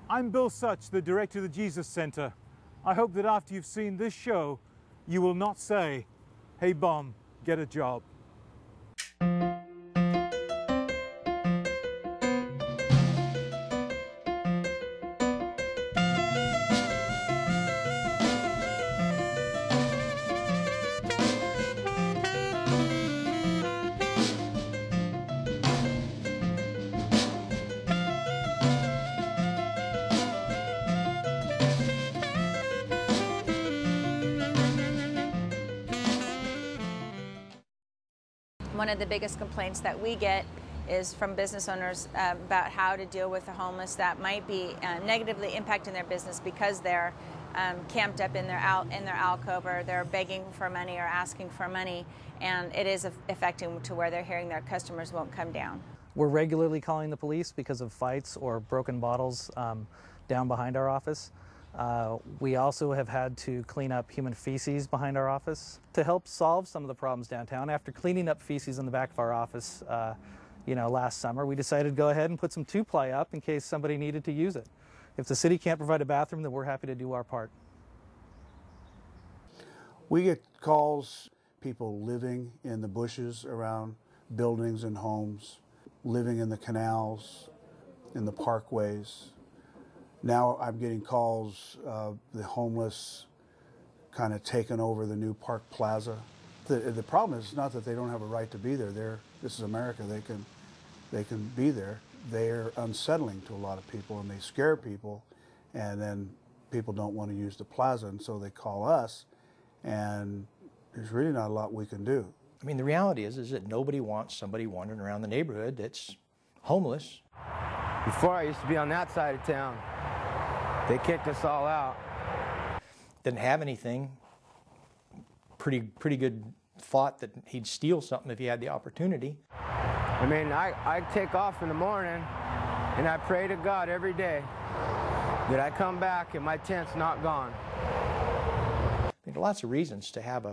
I'm Bill Such, the director of the Jesus Center. I hope that after you've seen this show, you will not say, "Hey, bum, get a job." One of the biggest complaints that we get is from business owners about how to deal with the homeless that might be negatively impacting their business because they're camped up in their alcove, or they're begging for money or asking for money, and it is affecting to where they're hearing their customers won't come down. We're regularly calling the police because of fights or broken bottles down behind our office. We also have had to clean up human feces behind our office to help solve some of the problems downtown. After cleaning up feces in the back of our office, last summer, we decided to go ahead and put some 2-ply up in case somebody needed to use it. If the city can't provide a bathroom, then we're happy to do our part. We get calls, people living in the bushes around buildings and homes, living in the canals, in the parkways. Now I'm getting calls, the homeless kind of taking over the new Park Plaza. The problem is not that they don't have a right to be there. This is America. They can be there. They're unsettling to a lot of people, and they scare people, and then people don't want to use the plaza, and so they call us, and there's really not a lot we can do. I mean, the reality is that nobody wants somebody wandering around the neighborhood that's homeless. Before, I used to be on that side of town. They kicked us all out. Didn't have anything. Pretty good thought that he'd steal something if he had the opportunity. I mean, I take off in the morning, and I pray to God every day that I come back and my tent's not gone. There are lots of reasons to have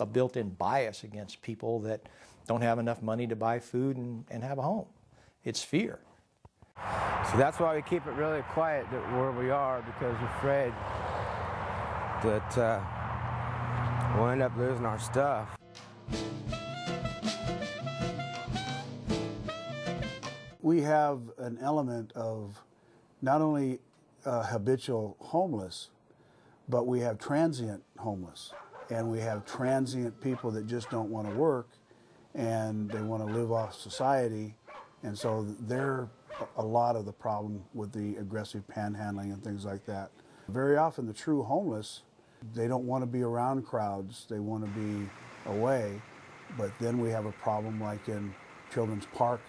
a built-in bias against people that don't have enough money to buy food and have a home. It's fear. So that's why we keep it really quiet where we are, because we're afraid that we'll end up losing our stuff. We have an element of not only habitual homeless, but we have transient homeless, and we have transient people that just don't want to work and they want to live off society, and so they're a lot of the problem with the aggressive panhandling and things like that. Very often the true homeless, they don't want to be around crowds, they want to be away, but then we have a problem like in Children's Park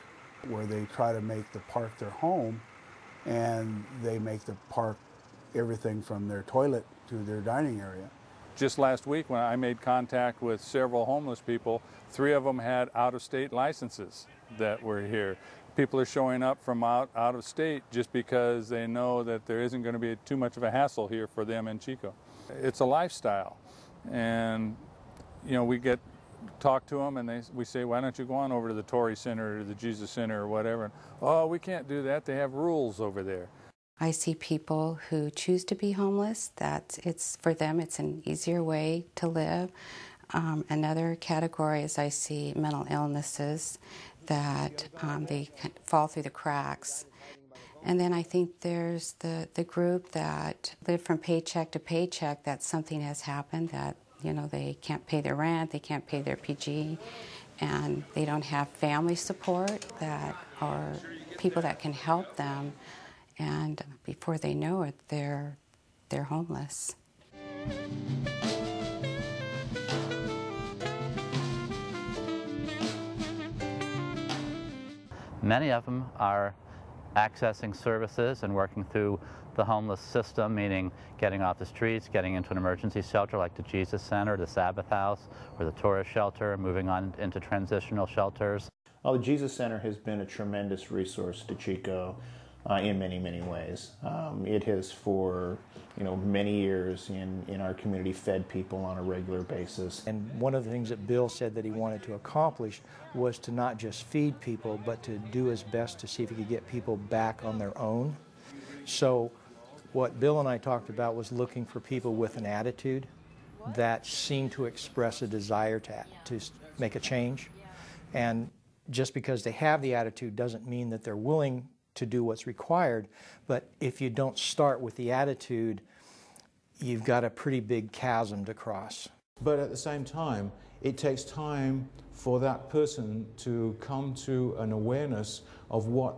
where they try to make the park their home, and they make the park everything from their toilet to their dining area. Just last week when I made contact with several homeless people, 3 of them had out-of-state licenses that were here. People are showing up from out of state just because they know that there isn't going to be too much of a hassle here for them in Chico. It's a lifestyle, and we talk to them, and we say, why don't you go on over to the Torrey Center or the Jesus Center or whatever? And, oh, we can't do that. They have rules over there. I see people who choose to be homeless, for them it's an easier way to live. Another category is I see mental illnesses that they fall through the cracks. And then I think there's the group that live from paycheck to paycheck, that something has happened, that they can't pay their rent, they can't pay their PG, and they don't have family support or people that can help them, and before they know it, they're homeless. Many of them are accessing services and working through the homeless system, meaning getting off the streets, getting into an emergency shelter like the Jesus Center, the Sabbath House, or the tourist shelter, moving on into transitional shelters. Well, the Jesus Center has been a tremendous resource to Chico in many, many ways. It has for many years in our community fed people on a regular basis. And one of the things that Bill said that he wanted to accomplish was to not just feed people, but to do his best to see if he could get people back on their own. So What Bill and I talked about was looking for people with an attitude that seemed to express a desire to make a change. And just because they have the attitude doesn't mean that they're willing to do what's required. But if you don't start with the attitude, you've got a pretty big chasm to cross. But at the same time, it takes time for that person to come to an awareness of what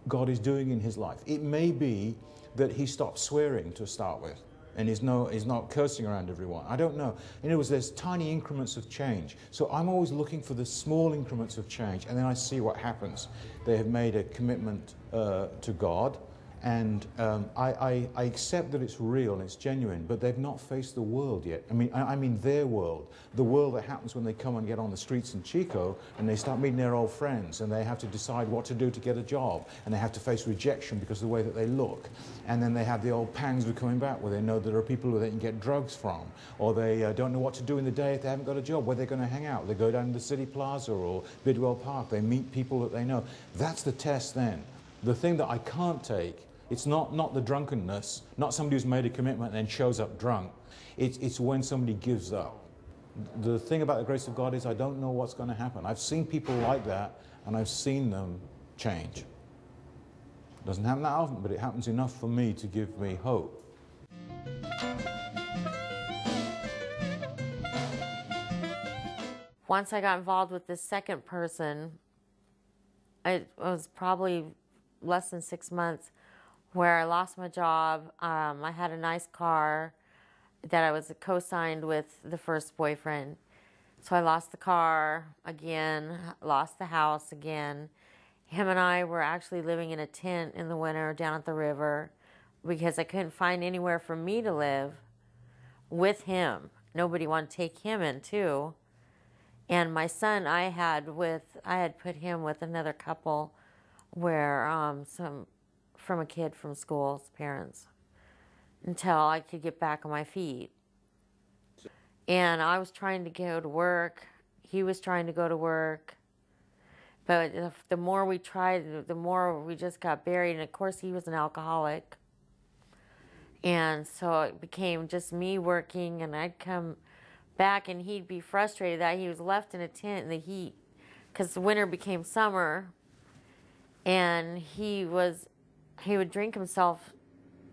God is doing in his life. It may be that he stops swearing to start with and is not cursing around everyone. I don't know. In other words, there's tiny increments of change. So I'm always looking for the small increments of change, and then I see what happens. They have made a commitment to God, and I accept that it's real and it's genuine, but they've not faced the world yet. I mean their world, the world that happens when they come and get on the streets in Chico and they start meeting their old friends and they have to decide what to do to get a job, and they have to face rejection because of the way that they look. And then they have the old pangs of coming back where they know there are people who they can get drugs from, or they don't know what to do in the day if they haven't got a job, where they're going to hang out. They go down to the City Plaza or Bidwell Park, they meet people that they know. That's the test then. The thing that I can't take, it's not the drunkenness, not somebody who's made a commitment and then shows up drunk. It's when somebody gives up. The thing about the grace of God is I don't know what's going to happen. I've seen people like that, and I've seen them change. It doesn't happen that often, but it happens enough for me to give me hope. Once I got involved with this second person, it was probably less than 6 months where I lost my job. I had a nice car that I was co-signed with the first boyfriend. So I lost the car again, lost the house again. Him and I were actually living in a tent in the winter down at the river because I couldn't find anywhere for me to live with him. Nobody wanted to take him in too. And my son, I had put him with another couple where from a kid from school's parents until I could get back on my feet. And I was trying to go to work. He was trying to go to work. But the more we tried, the more we just got buried. And of course, he was an alcoholic. And so it became just me working, and I'd come back and he'd be frustrated that he was left in a tent in the heat because the winter became summer. And he would drink himself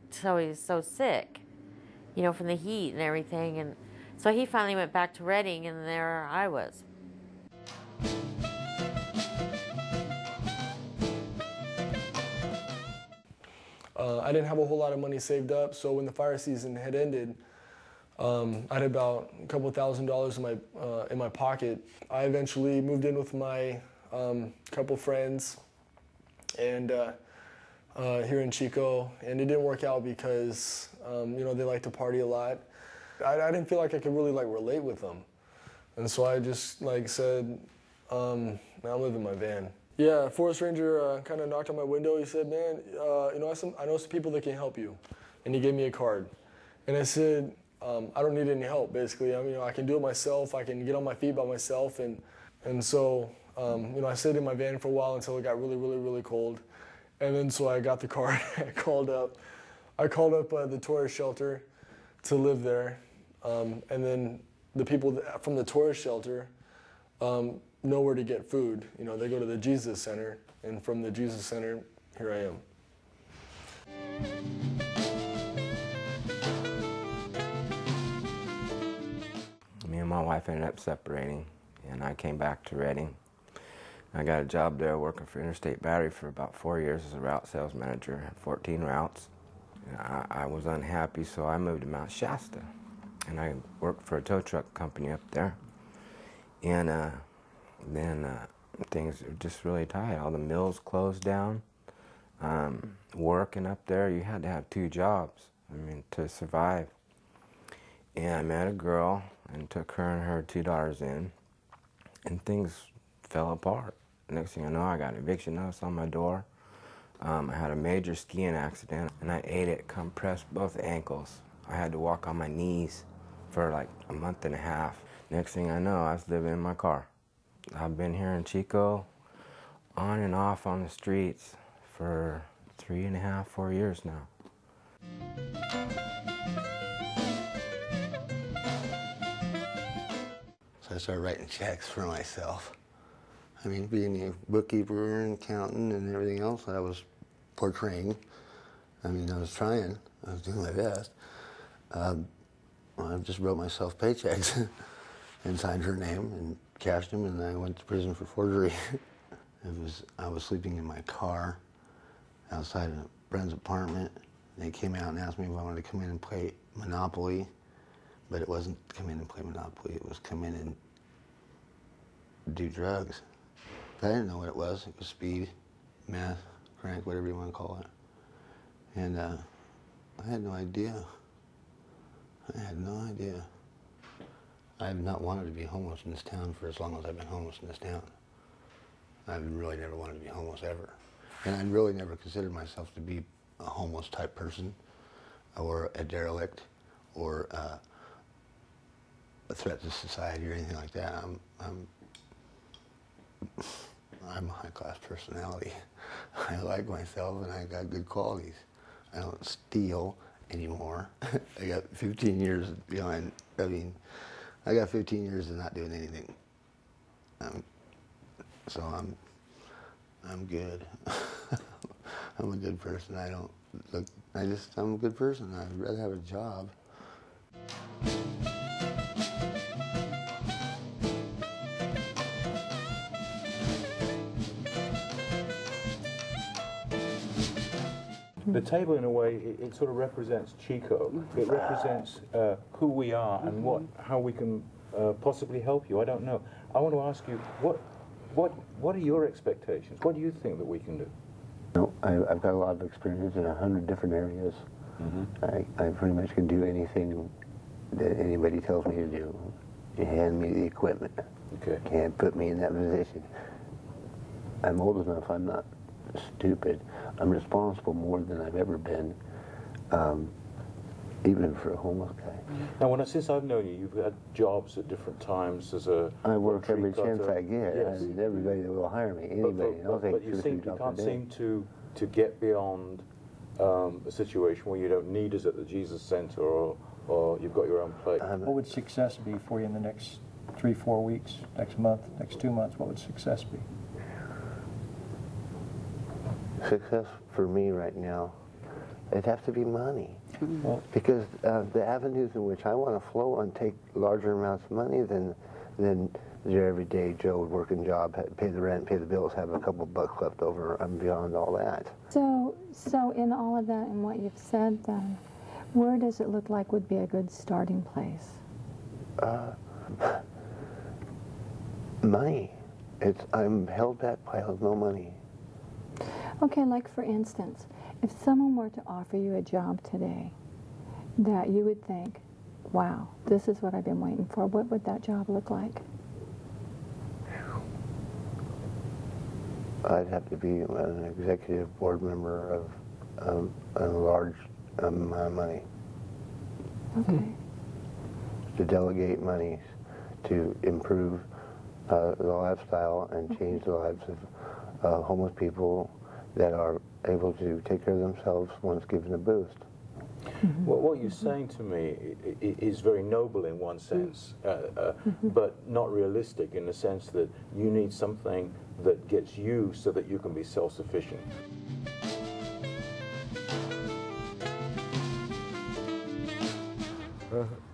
so he was so sick, from the heat and everything. And so he finally went back to Redding, and there I was. I didn't have a whole lot of money saved up, so when the fire season had ended, I had about a couple $1,000s in my pocket. I eventually moved in with my couple friends, and here in Chico, and it didn't work out because they like to party a lot. I didn't feel like I could really relate with them, and so I just said, I'm living in my van. Yeah, a forest ranger kind of knocked on my window. He said, man, I know some people that can help you, and he gave me a card, and I said, I don't need any help. Basically, I can do it myself. I can get on my feet by myself, and so I stayed in my van for a while until it got really, really, really cold. And then so I got the card. I called up the tourist shelter to live there, and then the people from the tourist shelter know where to get food. They go to the Jesus Center, and from the Jesus Center, here I am. Me and my wife ended up separating, and I came back to Redding. I got a job there working for Interstate Battery for about 4 years as a route sales manager, had 14 routes. I was unhappy, so I moved to Mount Shasta, and I worked for a tow truck company up there. And then things were just really tight. All the mills closed down. Working up there, you had to have 2 jobs, to survive. And I met a girl and took her and her 2 daughters in, and things fell apart. Next thing I know, I got an eviction notice on my door. I had a major skiing accident, and I ate it, compressed both ankles. I had to walk on my knees for like a month and a half. Next thing I know, I was living in my car. I've been here in Chico on and off on the streets for 3.5, 4 years now. So I started writing checks for myself. I mean, being a bookkeeper and accountant and everything else I was portraying. I mean, I was trying. I was doing my best. I just wrote myself paychecks and signed her name and cashed them, and I went to prison for forgery. I was sleeping in my car outside a friend's apartment. They came out and asked me if I wanted to come in and play Monopoly, but it wasn't come in and play Monopoly. It was come in and do drugs. But I didn't know what it was. It was speed, meth, crank, whatever you want to call it. And I had no idea. I had no idea. I have not wanted to be homeless in this town for as long as I've been homeless in this town. I've really never wanted to be homeless ever. And I really never considered myself to be a homeless type person or a derelict or a threat to society or anything like that. I'm a high-class personality. I like myself and I got good qualities. I don't steal anymore. I got 15 years behind. I mean, I got 15 years of not doing anything. So I'm good. I'm a good person. I'm a good person. I'd rather have a job. The table, in a way, it sort of represents Chico. It represents who we are and how we can possibly help you. I don't know. I want to ask you, what are your expectations? What do you think that we can do? No, I've got a lot of experience in 100 different areas. Mm-hmm. I pretty much can do anything that anybody tells me to do. You hand me the equipment. Okay. Can't put me in that position. I'm old enough. I'm not stupid. I'm responsible more than I've ever been, even for a homeless guy. Now, since I've known you, you've had jobs at different times as a... I work every chance I get. Yes. I mean, everybody that will hire me, anybody. But you can't seem to get beyond a situation where you don't need us at the Jesus Center or you've got your own place. What would success be for you in the next 3-4 weeks, next month, next 2 months? What would success be? Success for me right now, it'd have to be money. Well, because the avenues in which I want to flow and take larger amounts of money than your everyday Joe working job, pay the rent, pay the bills, have a couple bucks left over. I'm beyond all that. So in all of that and what you've said then, where does it look like would be a good starting place? Money. I'm held back by no money. Okay, like for instance, if someone were to offer you a job today that you would think, wow, this is what I've been waiting for, what would that job look like? I'd have to be an executive board member of a large amount of money. Okay. To delegate money to improve the lifestyle and change the lives of homeless people that are able to take care of themselves once given a boost. Mm-hmm. Well, what you're saying to me is very noble in one sense, but not realistic in the sense that you need something that gets you so that you can be self-sufficient.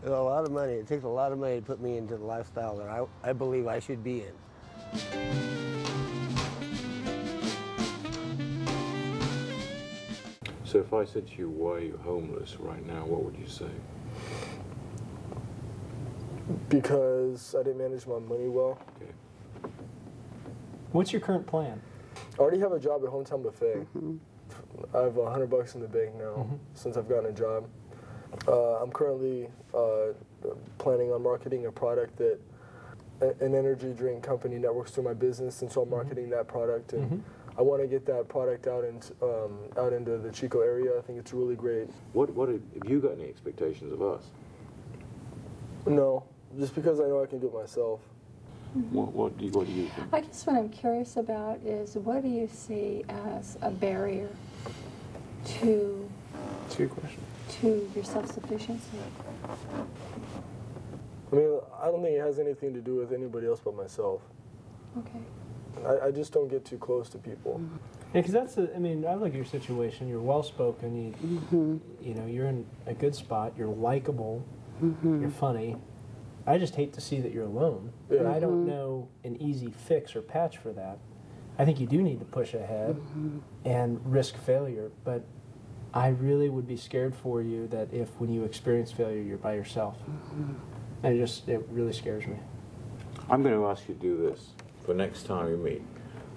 A lot of money. It takes a lot of money to put me into the lifestyle that I believe I should be in. So if I said to you, why are you homeless right now, what would you say? Because I didn't manage my money well. Okay. What's your current plan? I already have a job at Hometown Buffet. I have $100 in the bank now since I've gotten a job. I'm currently planning on marketing a product that an energy drink company networks through my business, and so I'm marketing that product. And I want to get that product out into the Chico area. I think it's really great. What have you got any expectations of us? No, just because I know I can do it myself. What do you think? I guess what I'm curious about is what do you see as a barrier to That's a good question. To your self-sufficiency? I mean, I don't think it has anything to do with anybody else but myself. Okay. I just don't get too close to people. Yeah, because that's, I mean, I look at your situation, you're well-spoken, you know, you're in a good spot, you're likable, you're funny. I just hate to see that you're alone. Yeah. And I don't know an easy fix or patch for that. I think you do need to push ahead and risk failure, but I really would be scared for you that if when you experience failure, you're by yourself. And it really scares me. I'm going to ask you to do this for next time we meet.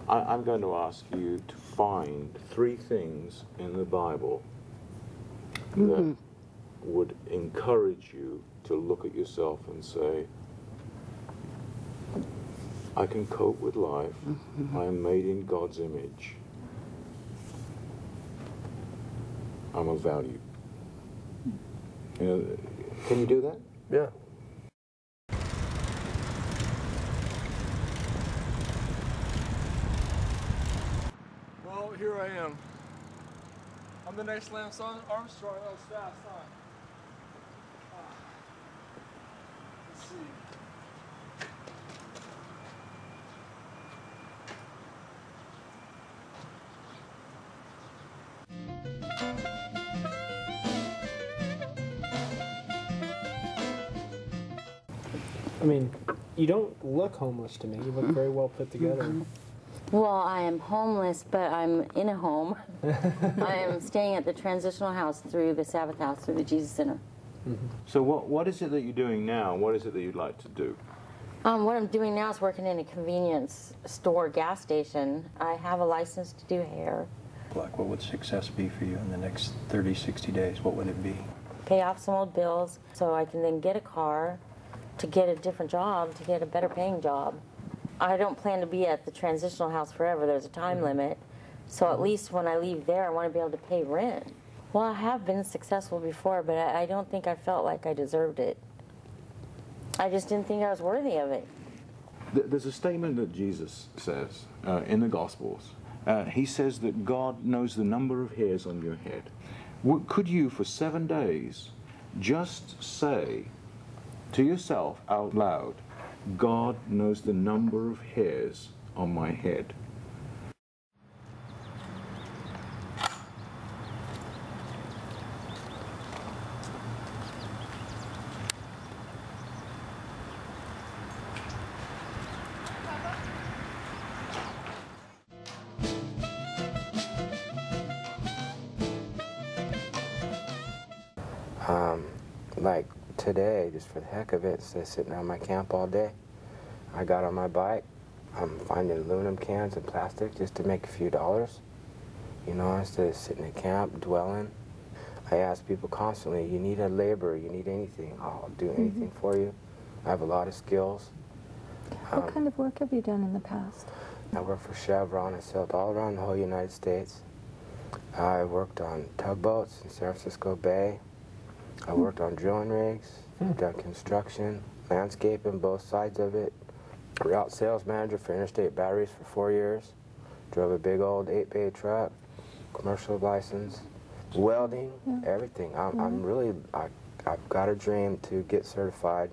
I'm going to ask you to find 3 things in the Bible that would encourage you to look at yourself and say, I can cope with life. I am made in God's image. I'm of value. You know, can you do that? Yeah. Well, here I am. I'm the next Lance Armstrong. That was fast, huh? Let's see. I mean, you don't look homeless to me. You look very well put together. Well, I am homeless, but I'm in a home. I am staying at the transitional house through the Sabbath House, through the Jesus Center. So what is it that you're doing now? What is it that you'd like to do? What I'm doing now is working in a convenience store gas station. I have a license to do hair. Like, what would success be for you in the next 30, 60 days? What would it be? Pay off some old bills so I can then get a car to get a different job, to get a better paying job. I don't plan to be at the transitional house forever. There's a time limit. So at least when I leave there, I want to be able to pay rent. Well, I have been successful before, but I don't think I felt like I deserved it. I just didn't think I was worthy of it. There's a statement that Jesus says in the Gospels. He says that God knows the number of hairs on your head. Could you, for 7 days, just say to yourself out loud, God knows the number of hairs on my head? Like today, just for the heck of it, instead of sitting around my camp all day, I got on my bike. I'm finding aluminum cans and plastic just to make a few dollars. You know, instead of sitting at camp, dwelling. I ask people constantly, you need a laborer, you need anything, I'll do anything for you. I have a lot of skills. What kind of work have you done in the past? I worked for Chevron. I sailed all around the whole United States. I worked on tugboats in San Francisco Bay. I worked on drilling rigs, done construction, landscaping, both sides of it. Route sales manager for Interstate Batteries for 4 years. Drove a big old 8-bay truck, commercial license, welding, everything. I'm really, I've got a dream to get certified.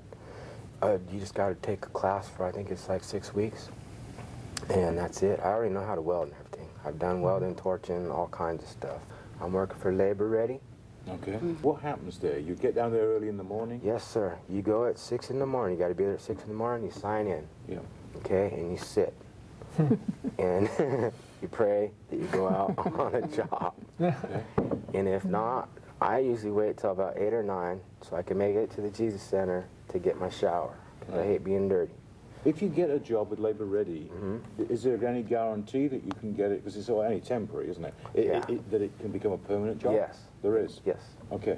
You just got to take a class for, I think it's like 6 weeks. And that's it. I already know how to weld and everything. I've done welding, torching, all kinds of stuff. I'm working for Labor Ready. Okay. What happens there? You get down there early in the morning? Yes, sir. You go at 6 in the morning. You got to be there at 6 in the morning. You sign in. Yeah. Okay, and you sit. And you pray that you go out on a job. Okay. And if not, I usually wait till about 8 or 9 so I can make it to the Jesus Center to get my shower, because I hate being dirty. If you get a job with Labor Ready, is there any guarantee that you can get it? Because it's only temporary, isn't it? That it can become a permanent job? Yes. There is? Yes. Okay.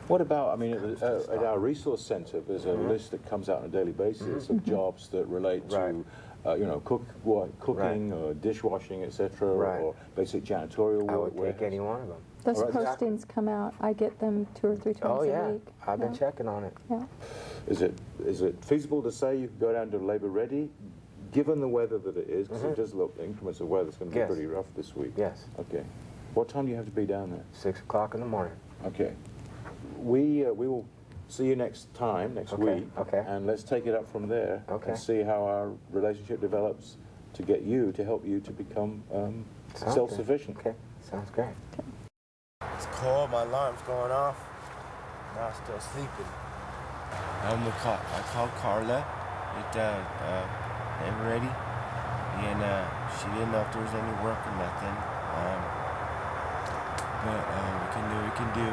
What about, I mean, at our resource center, there's a list that comes out on a daily basis of jobs that relate to, you know, cooking or dishwashing, etc., or basic janitorial work. I would take any one of them. Those postings come out. I get them 2 or 3 times a week. I've been checking on it. Yeah. Is it feasible to say you can go down to Labor Ready, given the weather that it is, because it does look, increments of weather is going to be pretty rough this week? Yes. Okay. What time do you have to be down there? 6 o'clock in the morning. Okay. We will see you next time, next week. Okay. And let's take it up from there. Okay. And see how our relationship develops to help you to become self-sufficient. Okay. Sounds great. It's cold, my alarm's going off. Now I'm still sleeping. I called Carla, get them ready, and she didn't know if there was any work or nothing. But we can do what we can do.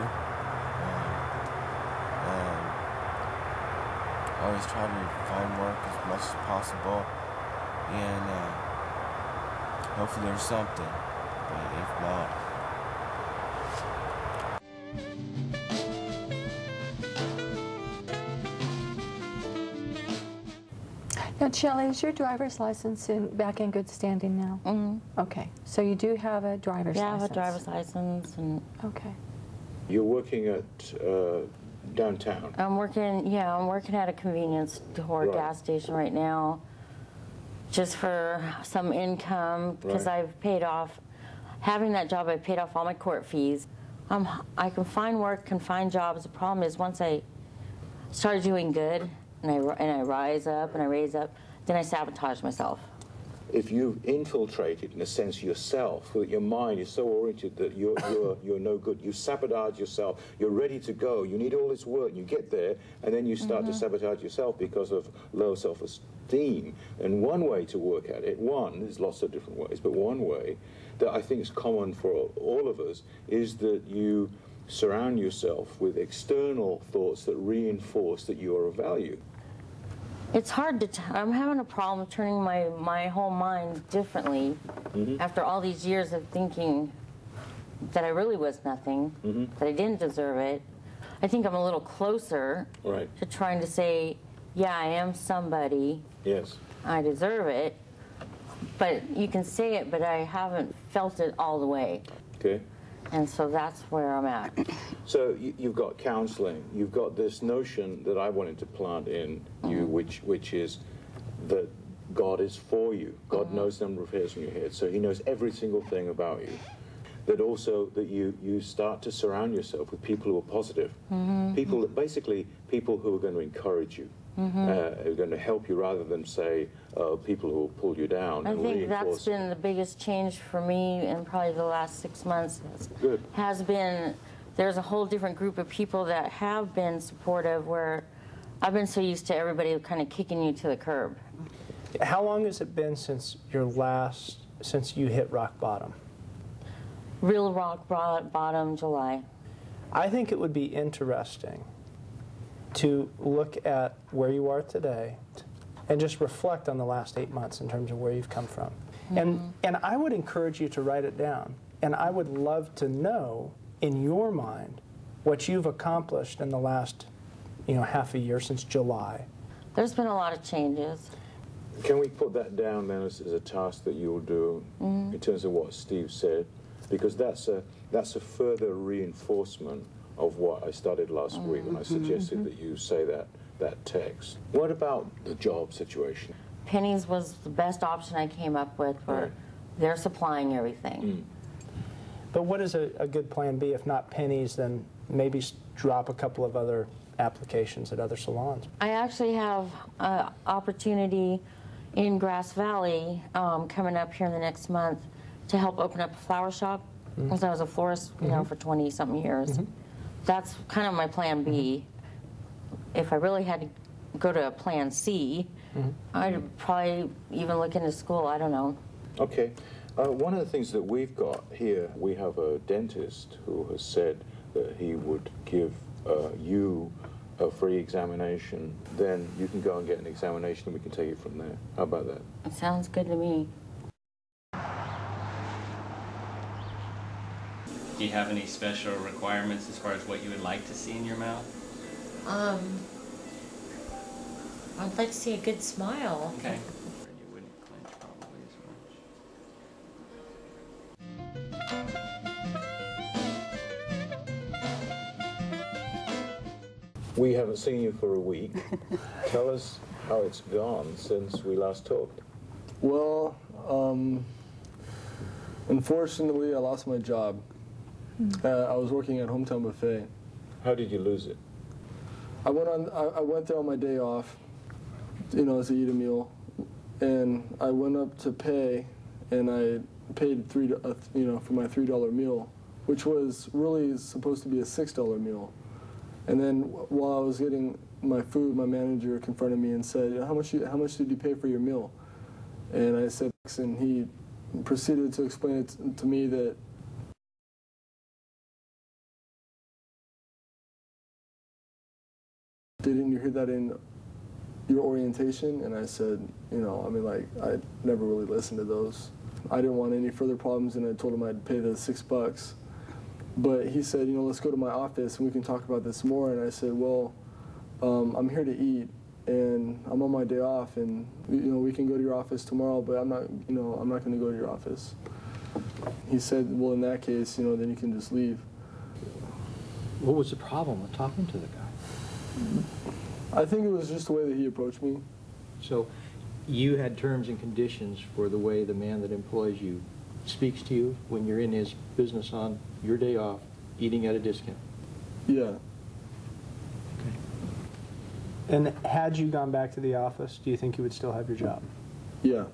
Always try to find work as much as possible, and hopefully there's something. But if not, now, Shelley, is your driver's license back in good standing now? Mm-hmm. Okay, so you do have a driver's license? Yeah, I have a driver's license. And okay. You're working at downtown? I'm working at a convenience store gas station right now, just for some income, because I've paid off, having that job, I paid off all my court fees. I can find work, can find jobs. The problem is once I started doing good, and I rise up and I raise up, then I sabotage myself. If you've infiltrated, in a sense, yourself, that your mind is so oriented that you're no good, you sabotage yourself, you're ready to go, you need all this work, you get there, and then you start to sabotage yourself because of low self-esteem. And one way to work at it, there's lots of different ways, but one way that I think is common for all of us is that you surround yourself with external thoughts that reinforce that you are of value. It's hard to I'm having a problem turning my whole mind differently after all these years of thinking that I really was nothing, that I didn't deserve it. I think I'm a little closer to trying to say, yeah, I am somebody. Yes. I deserve it. But you can say it, but I haven't felt it all the way. Okay. And so that's where I'm at. So you've got counseling. You've got this notion that I wanted to plant in you, which is that God is for you. God knows the number of hairs on your head, so he knows every single thing about you. That also that you start to surround yourself with people who are positive. People, basically people who are going to encourage you, who are going to help you rather than say people who will pull you down. I and think that's reinforce. been the biggest change for me in probably the last 6 months. Has been, there's a whole different group of people that have been supportive, where I've been so used to everybody kind of kicking you to the curb. How long has it been since since you hit rock bottom? Real rock bottom, July. I think it would be interesting to look at where you are today and just reflect on the last 8 months in terms of where you've come from. And I would encourage you to write it down. And I would love to know, in your mind, what you've accomplished in the last, half a year since July. There's been a lot of changes. Can we put that down then as a task that you will do in terms of what Steve said? Because that's a further reinforcement of what I started last week when I suggested that you say that text. What about the job situation? Penny's was the best option I came up with, where they're supplying everything. But what is a good plan B? If not Penny's, then maybe drop a couple of other applications at other salons. I actually have an opportunity in Grass Valley coming up here in the next month to help open up a flower shop, because I was a florist, for 20-something years. That's kind of my plan B. If I really had to go to a plan C, I'd probably even look into school. I don't know. Okay. One of the things that we've got here, we have a dentist who has said that he would give you a free examination. Then you can go and get an examination and we can take it from there. How about that? It sounds good to me. Do you have any special requirements as far as what you would like to see in your mouth? I'd like to see a good smile. Okay. You wouldn't clench probably as much. We haven't seen you for a week. Tell us how it's gone since we last talked. Well, unfortunately, I lost my job. I was working at Hometown Buffet. How did you lose it? I went there on my day off, you know, to eat a meal, and I went up to pay, and I paid you know, for my $3 meal, which was really supposed to be a $6 meal. And then while I was getting my food, my manager confronted me and said, how much did you pay for your meal? And I said, and he proceeded to explain it to me that didn't you hear that in your orientation? And I said, you know, I mean, like, I never really listened to those. I didn't want any further problems, and I told him I'd pay the $6. But he said, you know, let's go to my office and we can talk about this more. And I said, well, I'm here to eat, and I'm on my day off, and you know, we can go to your office tomorrow, but I'm not, you know, I'm not going to go to your office. He said, well, in that case, you know, then you can just leave. What was the problem with talking to the guy? I think it was just the way that he approached me. So you had terms and conditions for the way the man that employs you speaks to you when you're in his business on your day off, eating at a discount? Yeah. And had you gone back to the office, do you think you would still have your job? Yeah.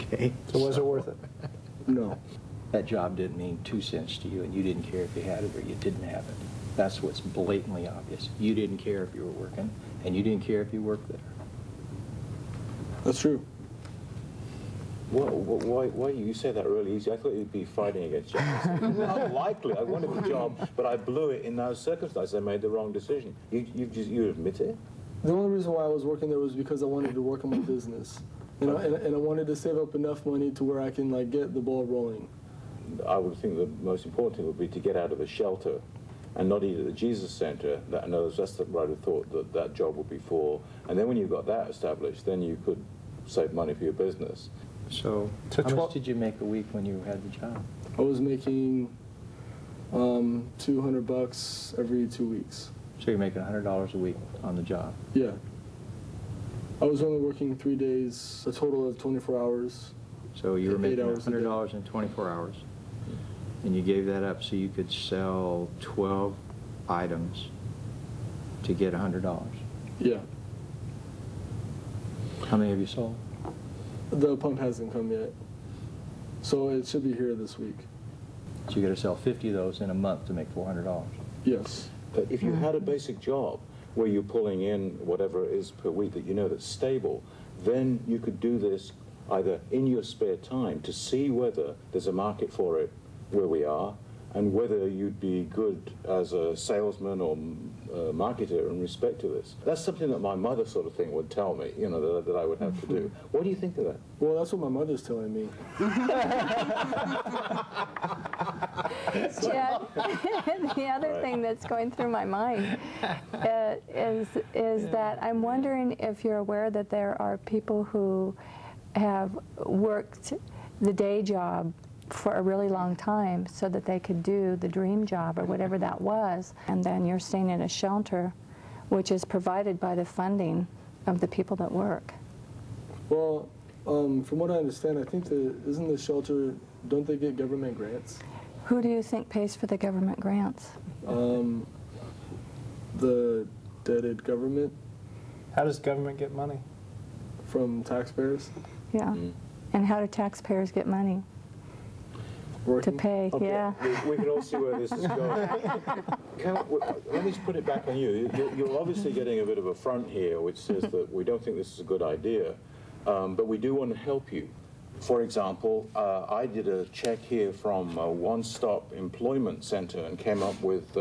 Okay. So was it worth it? No. That job didn't mean 2 cents to you, and you didn't care if you had it or you didn't have it. That's what's blatantly obvious. You didn't care if you were working, and you didn't care if you worked there. That's true. Why you say that really easy? I thought you'd be fighting against justice. Unlikely. I wanted the job, but I blew it in those circumstances. I made the wrong decision. You admit it? The only reason why I was working there was because I wanted to work on my business. And I wanted to save up enough money to where I can, like, get the ball rolling. I would think the most important thing would be to get out of the shelter and not eat at the Jesus Center. That's the right of thought that job would be for. And then when you've got that established, then you could save money for your business. So how much did you make a week when you had the job? I was making $200 every 2 weeks. So you're making $100 a week on the job? Yeah. I was only working 3 days, a total of 24 hours. So you were making $100 in 24 hours, and you gave that up so you could sell 12 items to get $100? Yeah. How many have you sold? The pump hasn't come yet, so it should be here this week. So you got to sell 50 of those in a month to make $400? Yes. But if you had a basic job where you're pulling in whatever it is per week that you know that's stable, then you could do this either in your spare time to see whether there's a market for it where we are, and whether you'd be good as a salesman or marketer in respect to this. That's something that my mother sort of thing would tell me, you know, that I would have to do. What do you think of that? Well, that's what my mother's telling me. Chad, the other thing that's going through my mind is that I'm wondering if you're aware that there are people who have worked the day job for a really long time so that they could do the dream job or whatever that was, and then you're staying in a shelter which is provided by the funding of the people that work. Well, from what I understand, I think isn't the shelter, don't they get government grants? Who do you think pays for the government grants? The debted government. How does government get money? From taxpayers. Yeah. And how do taxpayers get money? Working. To pay, okay. yeah. We can all see where this is going. Let me put it back on you. You're obviously getting a bit of a front here, which says that we don't think this is a good idea, but we do want to help you. For example, I did a check here from a one-stop employment center and came up with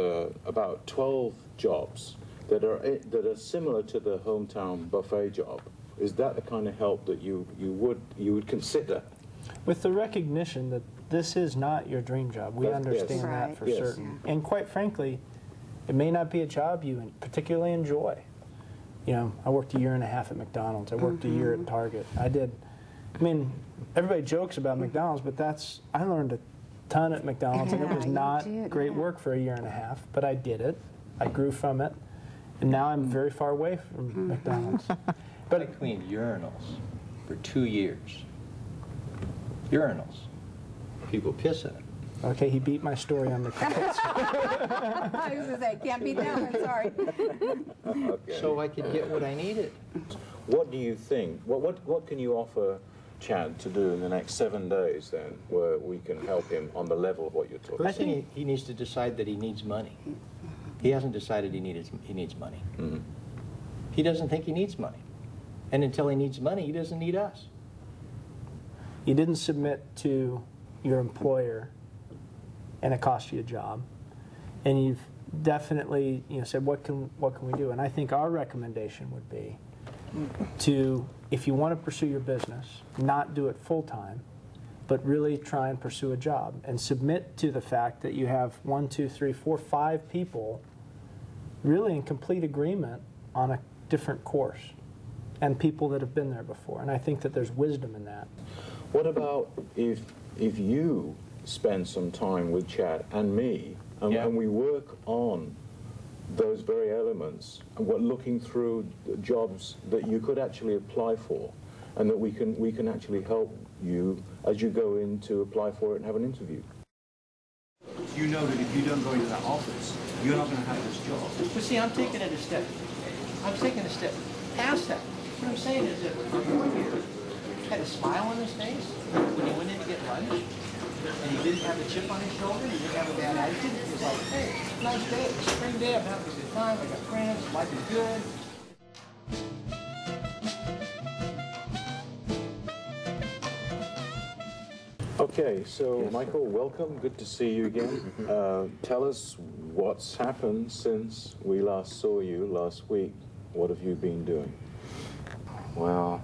about 12 jobs that are similar to the Hometown Buffet job. Is that the kind of help that you would consider? With the recognition that this is not your dream job. We understand that for certain. And quite frankly, it may not be a job you particularly enjoy. You know, I worked a year and a half at McDonald's. I worked a year at Target. I mean, everybody jokes about McDonald's, but I learned a ton at McDonald's, and it was not great work for a year and a half, but I did it. I grew from it, and now I'm very far away from McDonald's. But I cleaned urinals for 2 years. Urinals. People piss in it. Okay, he beat my story on the tickets. I was going to say, can't beat that one, sorry. Okay. So I could get what I needed. What do you think? What can you offer Chad to do in the next 7 days then, where we can help him on the level of what you're talking I about? think he needs to decide that he needs money. He hasn't decided he needs money. Mm-hmm. He doesn't think he needs money. And until he needs money, he doesn't need us. You didn't submit to your employer, and it cost you a job. And you've definitely, said, what can we do? And I think our recommendation would be to, if you want to pursue your business, not do it full time, but really try and pursue a job and submit to the fact that you have 1, 2, 3, 4, 5 people really in complete agreement on a different course, and people that have been there before. And I think that there's wisdom in that. What about if you spend some time with Chad and me, and we work on those very elements, and we're looking through the jobs that you could actually apply for, and that we can actually help you as you go in to apply for it and have an interview. You know that if you don't go into that office, you're not going to have this job. But see, I'm taking it a step. I'm taking a step past that. What I'm saying is that our boy here had a smile on his face when he went in to get lunch, and he didn't have a chip on his shoulder, he didn't have a bad attitude. He was like, hey, nice day, it's a spring day, I'm having a good time, I got friends, life is good. Okay, so Michael, welcome. Good to see you again. Tell us what's happened since we last saw you last week. What have you been doing? Well,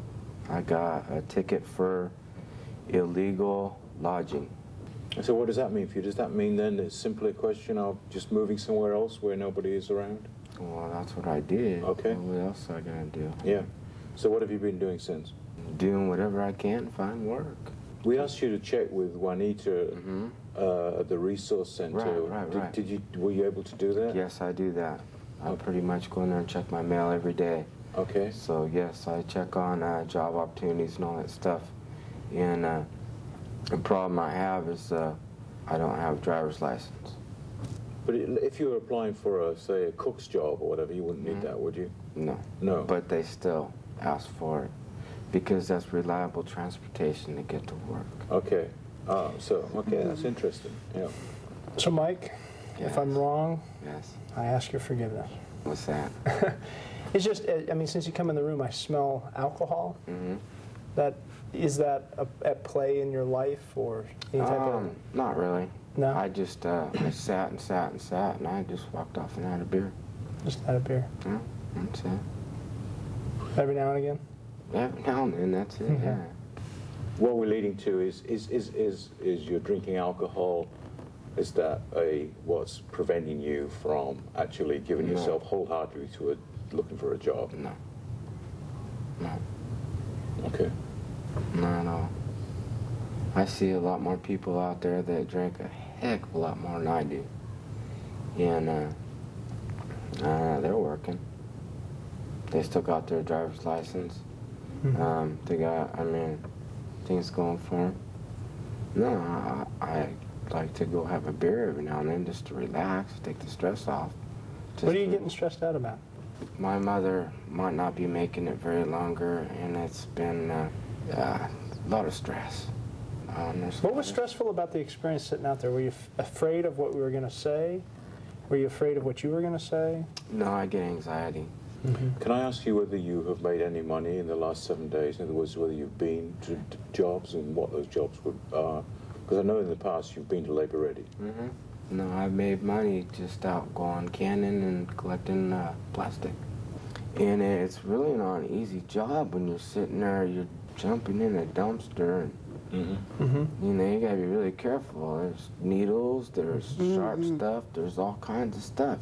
I got a ticket for illegal lodging. So what does that mean for you? Does that mean then it's simply a question of just moving somewhere else where nobody is around? Well, that's what I did. Okay. What else am I going to do? Yeah. So what have you been doing since? Doing whatever I can to find work. We asked you to check with Juanita at the resource center. Right. Were you able to do that? Yes, I do that. I pretty much go in there and check my mail every day. Okay. So yes, I check on job opportunities and all that stuff. And the problem I have is I don't have a driver's license. But if you were applying for say a cook's job or whatever, you wouldn't need that, would you? No. No. But they still ask for it because that's reliable transportation to get to work. Okay. Okay, that's interesting. Yeah. So Mike, if I'm wrong, I ask your forgiveness. What's that? It's just, I mean, since you come in the room, I smell alcohol. Is that at play in your life, or any type of? Not really. No? I just I sat and sat and sat, and I just walked off and had a beer. Just had a beer? Yeah, that's it. Every now and again? Every now and then, that's it, yeah. What we're leading to is you're drinking alcohol. Is that what's preventing you from actually giving yourself wholeheartedly to looking for a job? No. No. Okay. Not at all. I see a lot more people out there that drink a heck of a lot more than I do. And they're working. They still got their driver's license. They got, things going for them. No, I like to go have a beer every now and then just to relax, take the stress off. What are you getting stressed out about? My mother might not be making it very longer, and it's been a lot of stress. What was stressful about the experience sitting out there? Were you afraid of what we were going to say? Were you afraid of what you were going to say? No, I get anxiety. Can I ask you whether you have made any money in the last 7 days? In other words, whether you've been to jobs and what those jobs are? Because I know in the past you've been to Labor Ready. No, I've made money just out going canning and collecting plastic. And it's really not an easy job when you're sitting there, you're jumping in a dumpster, and you know, you gotta be really careful. There's needles, there's sharp stuff, there's all kinds of stuff.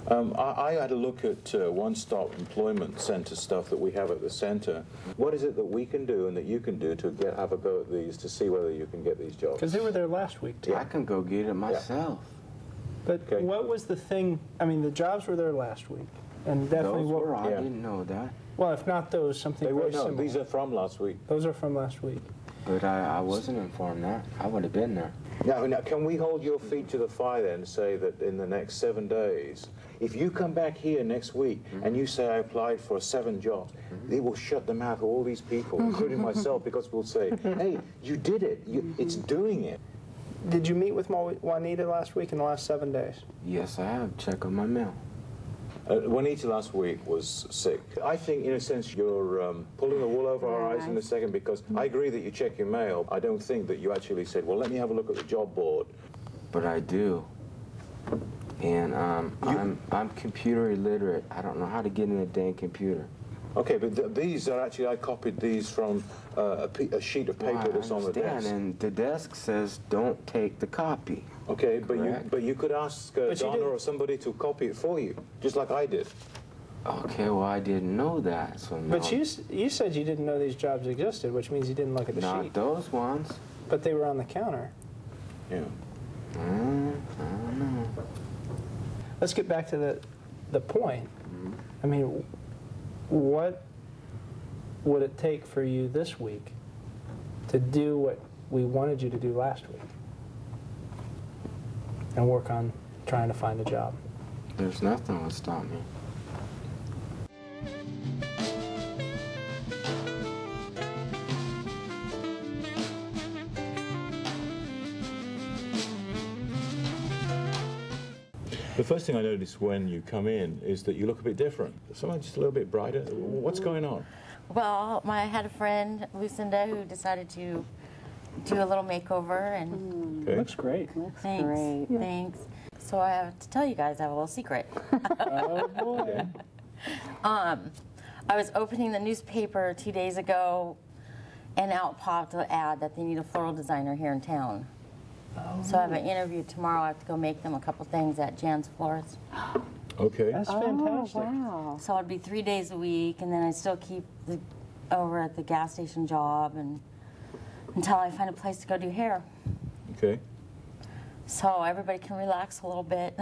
I had a look at one-stop employment center stuff that we have at the center. What is it that we can do and that you can do to have a go at these to see whether you can get these jobs? Because they were there last week, too. I can go get it myself. But what was the thing? I mean, the jobs were there last week, and definitely I didn't know that. Well, if not those, something very similar. These are from last week. Those are from last week. But I wasn't informed that. I would have been there. Now, can we hold your feet to the fire then and say that in the next 7 days, if you come back here next week and you say I applied for 7 jobs, it will shut the mouth of all these people, including myself, because we'll say, hey, you did it. It's doing it. Did you meet with Juanita last week in the last 7 days? Yes, I have. Check on my mail. Juanita last week was sick. I think, in a sense, you're pulling the wool over our eyes in a second, because I agree that you check your mail. I don't think that you actually said, well, let me have a look at the job board. But I do. And I'm computer illiterate. I don't know how to get in a dang computer. Okay, but these are actually, I copied these from a sheet of paper that's on the desk. And the desk says don't take the copy. Okay, but you could ask Donna or somebody to copy it for you, just like I did. Okay, well, I didn't know that, so no. But you said you didn't know these jobs existed, which means you didn't look at the sheet. Not those ones. But they were on the counter. Yeah. I don't know. Let's get back to the point. I mean, what would it take for you this week to do what we wanted you to do last week and work on trying to find a job? There's nothing that would stop me. The first thing I notice when you come in is that you look a bit different. Someone just a little bit brighter. What's going on? Well, I had a friend, Lucinda, who decided to do a little makeover, and Looks great. thanks, great. thanks. So I have to tell you guys, I have a little secret. Oh, boy. I was opening the newspaper 2 days ago, and out popped an ad that they need a floral designer here in town. So I have an interview tomorrow. I have to go make them a couple things at Jan's Florist. Okay. That's fantastic. Wow. So it'd be 3 days a week, and then I still keep over at the gas station job and until I find a place to go do hair. Okay. So everybody can relax a little bit.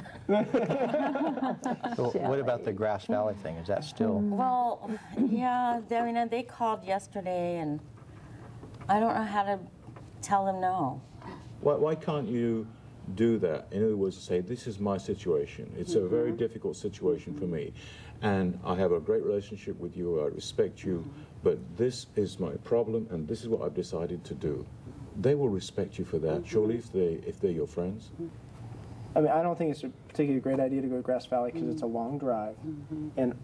So what about the Grass Valley thing? Is that still? Well, yeah, I mean, they called yesterday, and I don't know how to tell them no. Why can't you do that? In other words, say, this is my situation. It's a very difficult situation for me. And I have a great relationship with you. I respect you. But this is my problem, and this is what I've decided to do. They will respect you for that, surely, if they're your friends. I mean, I don't think it's a particularly great idea to go to Grass Valley because it's a long drive. And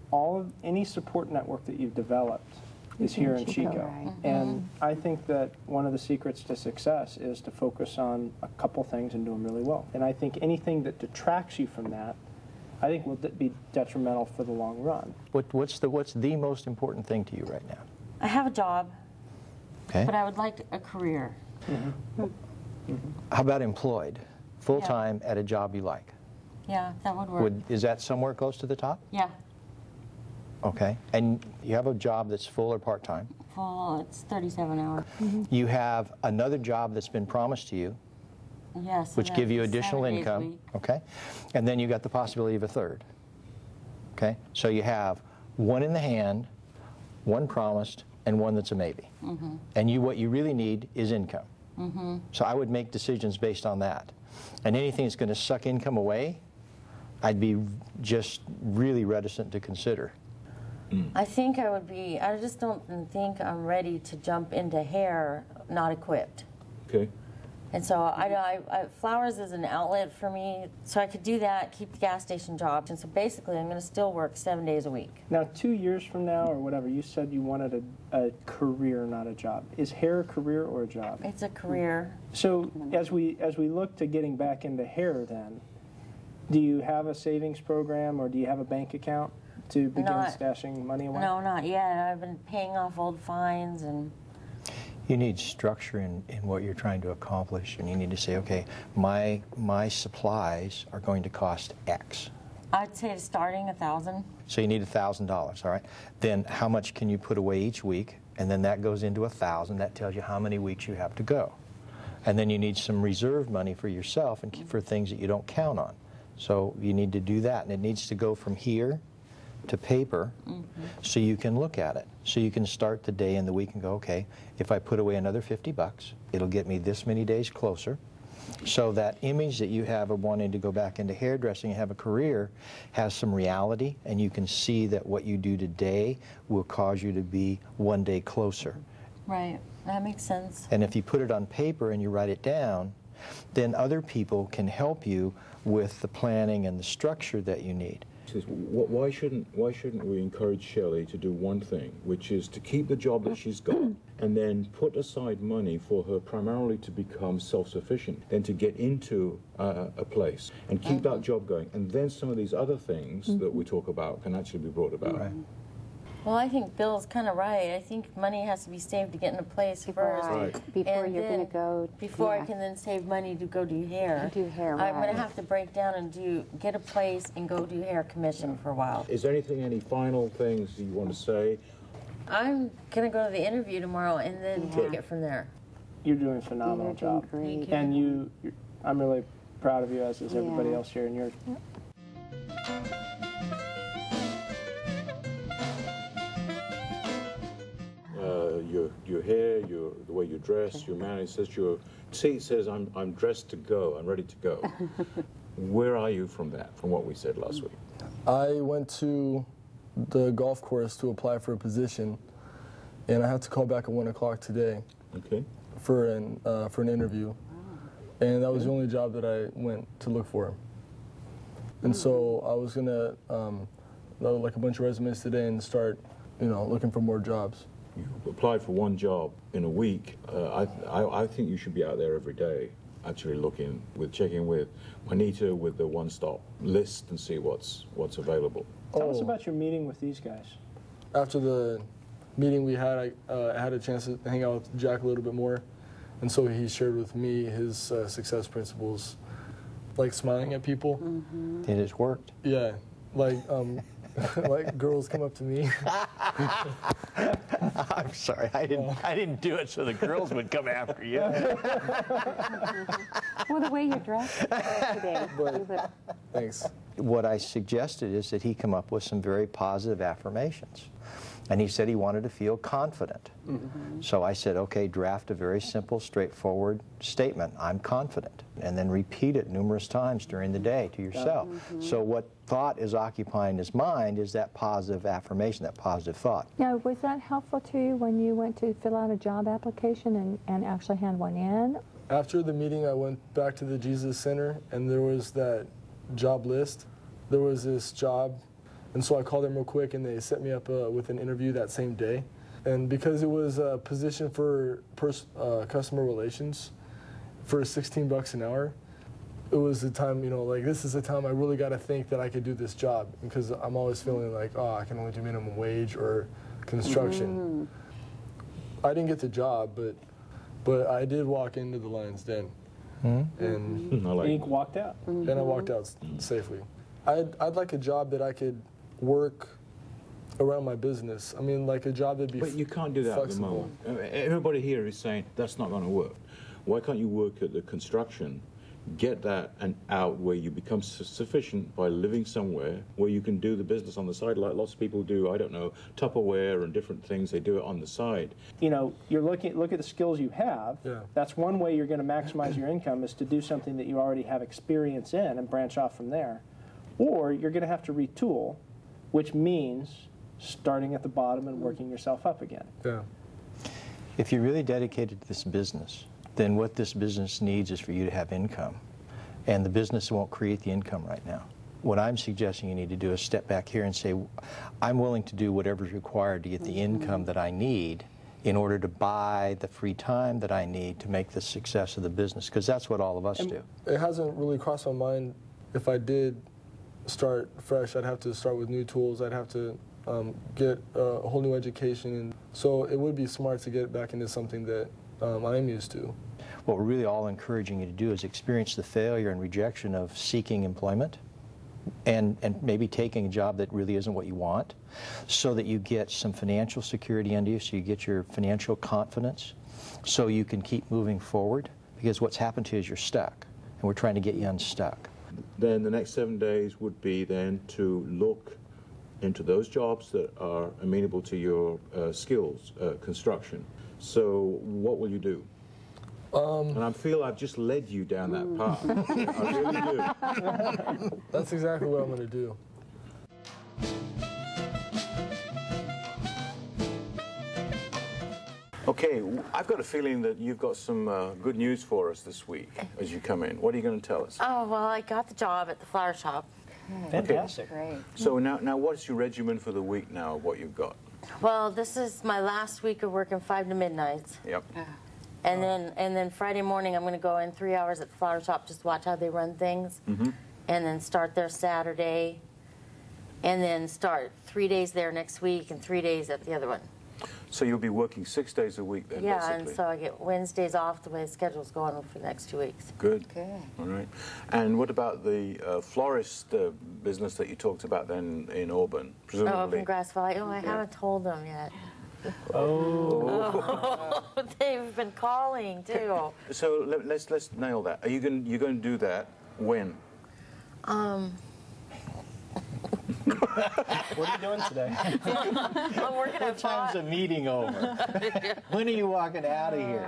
any support network that you've developed is here in Chico. Right. And I think that one of the secrets to success is to focus on a couple things and do them really well. And I think anything that detracts you from that, I think will be detrimental for the long run. What's the most important thing to you right now? I have a job, Okay. but I would like a career. How about employed, full-time at a job you like? Yeah, that would work. Is that somewhere close to the top? Yeah, Okay. And you have a job that's full or part-time? full, it's 37 hours. You have another job that's been promised to you, Yes. which and give you that's additional 7 days a income, week. okay? And then you got the possibility of a third, okay? So you have one in the hand, one promised, and one that's a maybe. And what you really need is income. So I would make decisions based on that. And anything that's going to suck income away, I'd be just really reticent to consider. I think I would be, I just don't think I'm ready to jump into hair not equipped. Okay. And so flowers is an outlet for me, so I could do that, keep the gas station job. And so basically I'm going to still work 7 days a week. Now, 2 years from now or whatever, you said you wanted a career, not a job. Is hair a career or a job? It's a career. So as we look to getting back into hair then, do you have a savings program or do you have a bank account to begin stashing money away? No, not yet. I've been paying off old fines and... You need structure in what you're trying to accomplish, and you need to say, okay, my supplies are going to cost X. I'd say starting $1,000. So you need $1,000, all right? Then how much can you put away each week? And then that goes into 1,000. That tells you how many weeks you have to go. And then you need some reserve money for yourself and for things that you don't count on. So you need to do that, and it needs to go from here to paper so you can look at it. So you can start the day and the week and go, okay, if I put away another $50, it'll get me this many days closer. So that image that you have of wanting to go back into hairdressing and have a career has some reality, and you can see that what you do today will cause you to be one day closer. Right, that makes sense. And if you put it on paper and you write it down, then other people can help you with the planning and the structure that you need. Why shouldn't we encourage Shelley to do one thing, which is to keep the job that she's got and then put aside money for her primarily to become self-sufficient, then to get into a place and keep that job going, and then some of these other things that we talk about can actually be brought about. Right. Well, I think Bill's kind of right. I think money has to be saved to get in a place first. Right. Before you're going to go. Before I can then save money to go do hair. Do hair, I'm going right. to have to break down and get a place and go do hair commission for a while. Is there any final things you want to say? I'm going to go to the interview tomorrow and then take it from there. You're doing a phenomenal job. Great. And I'm really proud of you, as is everybody else here. And you're. Your hair, the way you dress, your manner. It says I'm dressed to go. I'm ready to go. Where are you from that? From what we said last week? I went to the golf course to apply for a position, and I had to call back at 1 o'clock today. Okay. For an interview, and that was the only job that I went to look for. And so I was gonna load like a bunch of resumes today and start, looking for more jobs. You applied for one job in a week. I think you should be out there every day, actually checking with Juanita with the one-stop list and see what's available. Tell us about your meeting with these guys. After the meeting we had, I had a chance to hang out with Jack a little bit more, and so he shared with me his success principles, like smiling at people. It has worked. Yeah, like like girls come up to me. I'm sorry, I didn't do it so the girls would come after you. Well, the way you're dressed today. Thanks. What I suggested is that he come up with some very positive affirmations. And he said he wanted to feel confident. So I said, okay, draft a very simple, straightforward statement. I'm confident. And then repeat it numerous times during the day to yourself. So what thought is occupying his mind is that positive affirmation, that positive thought. Now, was that helpful to you when you went to fill out a job application and actually hand one in? After the meeting, I went back to the Jesus Center, and there was that job list. There was this job. And so I called them real quick, and they set me up with an interview that same day. And because it was a position for customer relations for $16 an hour, it was the time, this is the time I really got to think that I could do this job, because I'm always feeling like, I can only do minimum wage or construction. I didn't get the job, but I did walk into the lion's den. And Ink walked out. And I walked out safely. I'd like a job that I could work around my business. I mean, like a job that'd be But you can't do that flexible. at the moment. Everybody here is saying that's not going to work. Why can't you work at the construction, get that and out where you become sufficient by living somewhere where you can do the business on the side, like lots of people do, I don't know, Tupperware and different things, they do it on the side. You're look at the skills you have. Yeah. That's one way you're going to maximize your income, is to do something that you already have experience in and branch off from there. Or you're going to have to retool, which means starting at the bottom and working yourself up again. Yeah. If you're really dedicated to this business, then what this business needs is for you to have income. And the business won't create the income right now. What I'm suggesting you need to do is step back here and say, I'm willing to do whatever's required to get the income that I need in order to buy the free time that I need to make the success of the business, because that's what all of us do. It hasn't really crossed my mind, if I did start fresh, I'd have to start with new tools. I'd have to get a whole new education. And so it would be smart to get back into something that I'm used to. What we're really all encouraging you to do is experience the failure and rejection of seeking employment and maybe taking a job that really isn't what you want, so that you get some financial security under you, so you get your financial confidence, so you can keep moving forward, because what's happened to you is you're stuck, and we're trying to get you unstuck. Then the next 7 days would be then to look into those jobs that are amenable to your skills, construction. So what will you do? And I feel I've just led you down that path. I really do. That's exactly what I'm going to do. Okay, I've got a feeling that you've got some good news for us this week as you come in. What are you going to tell us? Oh, well, I got the job at the flower shop. Fantastic. Great. So now what's your regimen for the week now, what you've got? Well, this is my last week of working 5 to midnight. Yep. And then Friday morning I'm going to go in 3 hours at the flower shop just to watch how they run things. Mm-hmm. And then start there Saturday. And then start 3 days there next week and 3 days at the other one. So you'll be working 6 days a week then, Yeah, basically? and so I get Wednesdays off the way the schedule's going for the next 2 weeks. Good. All right. And what about the florist business that you talked about then in Auburn, presumably? Oh, from Grass Valley. Oh, I haven't told them yet. Oh. They've been calling too. So let's nail that. You're going to do that when? What are you doing today? I'm working What time's the meeting over? When are you walking out of here?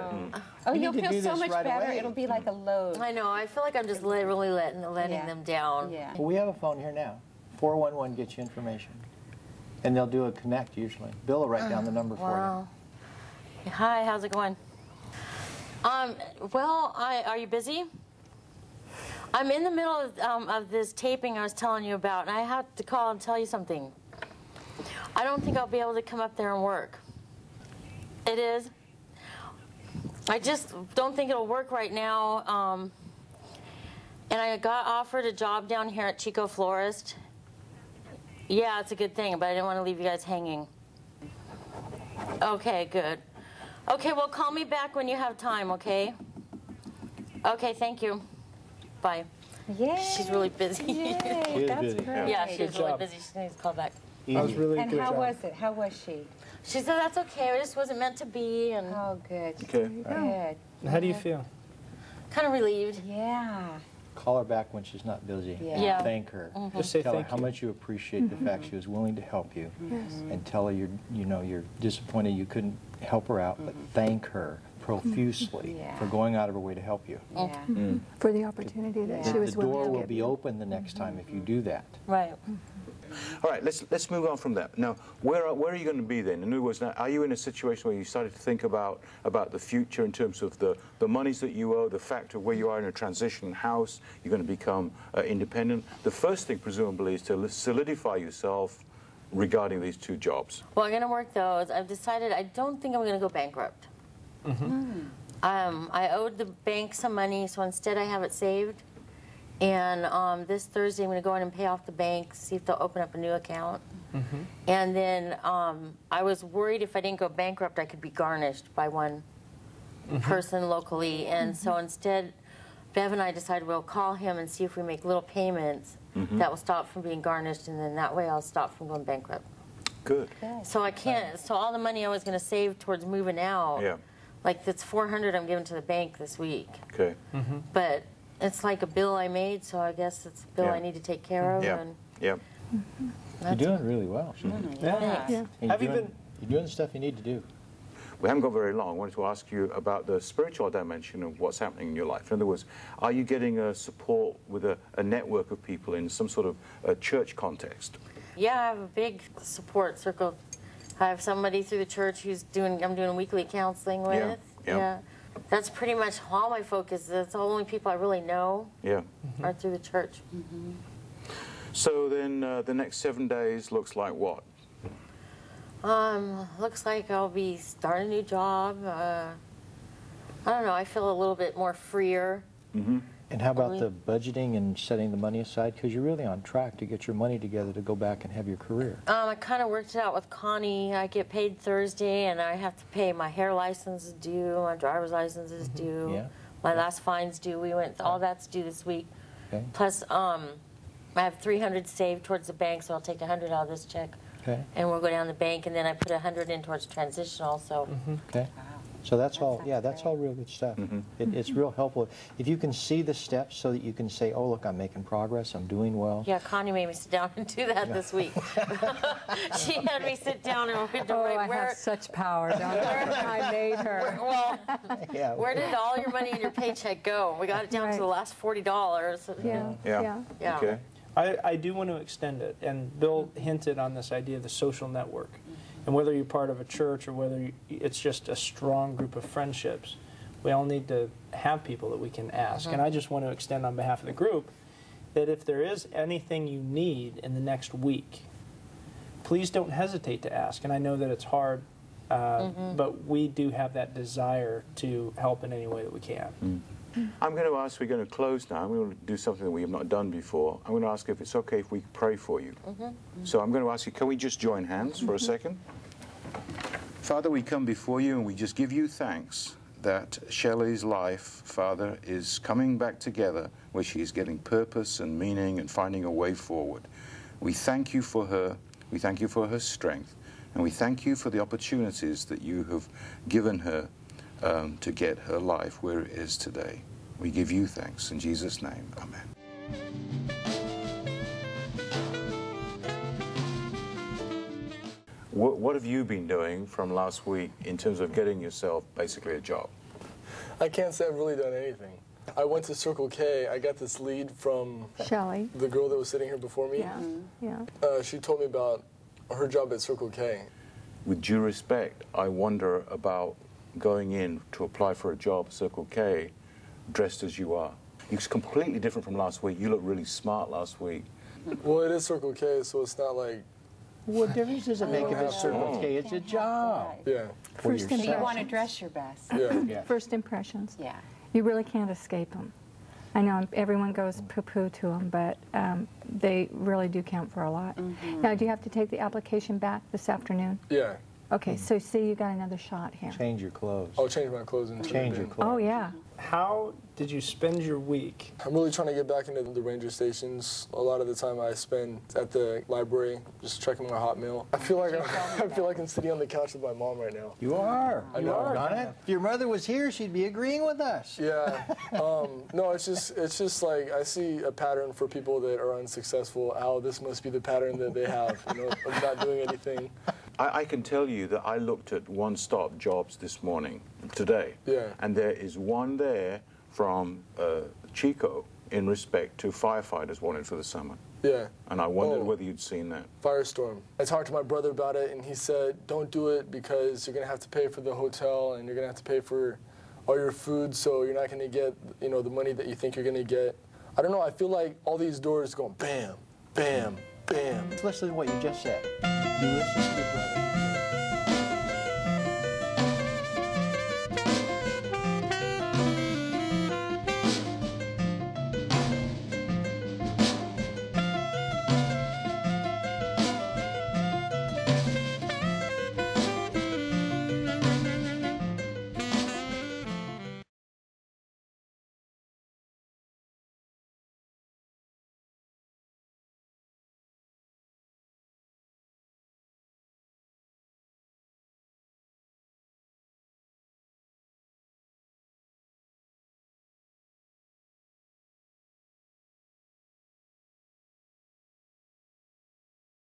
Oh, You you'll need to feel do so this much right better. away. It'll be like a load. I know. I feel like I'm just really letting them down. Yeah. Well, we have a phone here now. 411 gets you information. And they'll do a connect usually. Bill will write down the number for you. Hi, how's it going? Well, are you busy? I'm in the middle of this taping I was telling you about, and I have to call and tell you something. I don't think I'll be able to come up there and work. It is. I just don't think it'll work right now. And I got offered a job down here at Chico Florist. Yeah, it's a good thing, but I didn't want to leave you guys hanging. Okay, good. Okay, well, call me back when you have time, okay? Okay, thank you. Bye. Yay. She's really busy. Yay, that's busy. great. Yeah, Good she's really job. busy. She needs to call back. That was really And good how job. was it? How was she? She said that's okay. It just wasn't meant to be, and Oh, good. Okay. Good. How do you feel? kind of relieved. Yeah. Call her back when she's not busy. Yeah. Thank her. Just say Tell her thank how you. much you appreciate the fact she was willing to help you. And tell her you're disappointed you couldn't help her out, but thank her profusely Yeah. for going out of her way to help you. Yeah. For the opportunity that she The was willing door to will give be you. open the next time if you do that. Right. All right, let's move on from that. Now, where are you going to be then? In other words, now, are you in a situation where you started to think about the future in terms of the monies that you owe, the fact of where you are in a transition house, you're going to become independent? The first thing, presumably, is to solidify yourself regarding these two jobs. Well, I'm going to work those. I've decided I don't think I'm going to go bankrupt. I owed the bank some money, so instead I have it saved. And this Thursday I'm going to go in and pay off the bank, see if they'll open up a new account. And then I was worried if I didn't go bankrupt, I could be garnished by one person locally. And so instead, Bev and I decided we'll call him and see if we make little payments that will stop from being garnished, and then that way I'll stop from going bankrupt. Good. So I can't. So all the money I was going to save towards moving out, Yeah. like that's $400 I'm giving to the bank this week. Okay. But it's like a bill I made, so I guess it's a bill Yeah. I need to take care of. Yeah. And Yeah. You're doing really well. yeah. And Have you you're doing the stuff you need to do. We haven't got very long. I wanted to ask you about the spiritual dimension of what's happening in your life. In other words, are you getting support with a network of people in some sort of church context? Yeah, I have a big support circle. I have somebody through the church I'm doing weekly counseling with. Yeah. That's pretty much all my focus. That's the only people I really know are through the church. So then the next 7 days looks like what? Looks like I'll be starting a new job. I don't know. I feel a little bit more freer. And how about the budgeting and setting the money aside? Because you're really on track to get your money together to go back and have your career. I kind of worked it out with Connie. I get paid Thursday, and I have to pay my hair license is due, my driver's license is due, Yeah. my last fine's due. All that's due this week. Okay. Plus, I have $300 saved towards the bank, so I'll take $100 out of this check, Okay. and we'll go down the bank, and then I put $100 in towards transition also. Okay. So that's all, yeah, that's all real good stuff. It's real helpful. If you can see the steps so that you can say, oh, look, I'm making progress, I'm doing well. Yeah, Connie made me sit down and do that this week. She had me sit down and I have such power, don't I? I made her. Where did all your money in your paycheck go? We got it down to the last $40. Yeah. Okay. I do want to extend it, and Bill hinted on this idea of the social network. And whether you're part of a church or whether it's just a strong group of friendships, we all need to have people that we can ask. And I just want to extend on behalf of the group that if there is anything you need in the next week, please don't hesitate to ask. And I know that it's hard, but we do have that desire to help in any way that we can. I'm going to ask, we're going to close now. We're going to do something that we have not done before. I'm going to ask if it's okay if we pray for you. So I'm going to ask you, can we just join hands for a second? Father, we come before you and we just give you thanks that Shelley's life, Father, is coming back together where she's getting purpose and meaning and finding a way forward. We thank you for her. We thank you for her strength. And we thank you for the opportunities that you have given her to get her life where it is today. We give you thanks. In Jesus' name, amen. What have you been doing from last week in terms of getting yourself basically a job? I can't say I've really done anything. I went to Circle K. I got this lead from Shelley, the girl that was sitting here before me. She told me about her job at Circle K. With due respect, I wonder about going in to apply for a job at Circle K dressed as you are. It's completely different from last week. You look really smart last week. Well, it is Circle K, so it's not like... What difference does it make if it's Circle K? It's a job. Yeah. First So you want to dress your best. First impressions. Yeah. You really can't escape them. I know everyone goes poo-poo to them, but they really do count for a lot. Now, do you have to take the application back this afternoon? Yeah. Okay, so see, you got another shot here. Change your clothes. I'll change my clothes and change your clothes. Oh, yeah. How did you spend your week? I'm really trying to get back into the ranger stations. A lot of the time I spend at the library just checking my Hotmail. I feel like I'm sitting on the couch with my mom right now. You are. I know. Done it. If your mother was here, she'd be agreeing with us. Yeah. No, it's just like I see a pattern for people that are unsuccessful. Oh, this must be the pattern that they have, you know, of not doing anything. I can tell you that I looked at one-stop jobs this morning, today, and there is one there from Chico in respect to firefighters wanted for the summer. Yeah. And I wondered whether you'd seen that. Firestorm. I talked to my brother about it, and he said, don't do it because you're going to have to pay for the hotel, and you're going to have to pay for all your food, so you're not going to get, you know, the money that you think you're going to get. I don't know, I feel like all these doors going bam, bam, bam. Listen to what you just said. You listen to your brother.